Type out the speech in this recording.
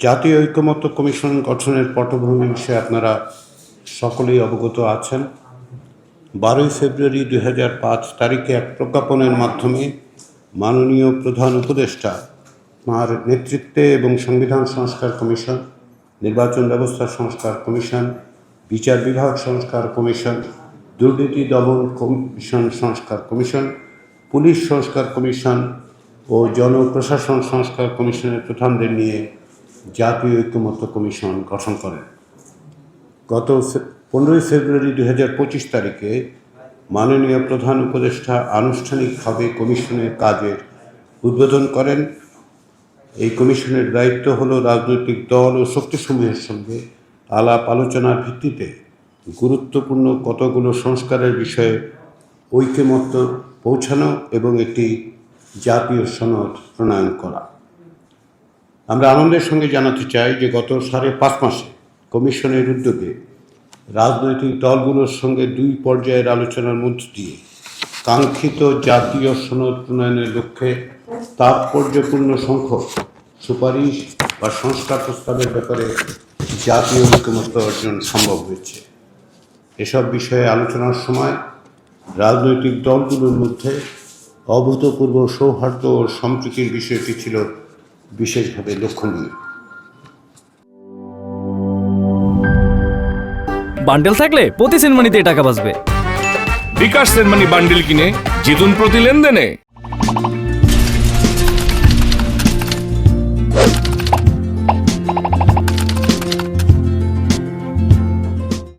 জাতীয় ঐকমত্য কমিশন গঠনের পটভূমি বিষয়ে আপনারা সকলেই অবগত আছেন। 12 ফেব্রুয়ারি 2005 তারিখে এক প্রজ্ঞাপনের মাধ্যমে মাননীয় প্রধান উপদেষ্টা তাঁর নেতৃত্বে এবং সংবিধান সংস্কার কমিশন, নির্বাচন ব্যবস্থা সংস্কার কমিশন, বিচার বিভাগ সংস্কার কমিশন, দুর্নীতি দমন কমিশন সংস্কার কমিশন, পুলিশ সংস্কার কমিশন ও জনপ্রশাসন সংস্কার কমিশনের প্রধানদের নিয়ে জাতীয় ঐকমত্য কমিশন গঠন করেন। গত 15 ফেব্রুয়ারি 2025 তারিখে মাননীয় প্রধান উপদেষ্টা আনুষ্ঠানিকভাবে কমিশনের কাজের উদ্বোধন করেন। এই কমিশনের দায়িত্ব হলো রাজনৈতিক দল ও শক্তিসমূহের সঙ্গে আলাপ আলোচনার ভিত্তিতে গুরুত্বপূর্ণ কতগুলো সংস্কারের বিষয়ে ঐকমত্য পৌঁছানো এবং একটি জাতীয় সনদ প্রণয়ন করা। আমরা আনন্দের সঙ্গে জানাতে চাই যে গত 5.5 মাসে কমিশনের উদ্যোগে রাজনৈতিক দলগুলোর সঙ্গে 2 পর্যায়ের আলোচনার মধ্য দিয়ে কাঙ্ক্ষিত জাতীয় সনদ প্রণয়নের লক্ষ্যে তাৎপর্যপূর্ণ সংখ্যক সুপারিশ বা সংস্কার প্রস্তাবের ব্যাপারে জাতীয় ঐকমত্য অর্জন সম্ভব হয়েছে। এসব বিষয়ে আলোচনার সময় রাজনৈতিক দলগুলোর মধ্যে অভূতপূর্ব সৌহার্দ্য ও সম্প্রীতির বিষয়টি ছিল বিশেষভাবে লক্ষণীয়। বান্ডেল থাকলে প্রতি সেনমানিতে টাকা বাঁচবে। বিকাশ সেনমানি বান্ডেল কিনে জিতুন প্রতি লেনদেনে।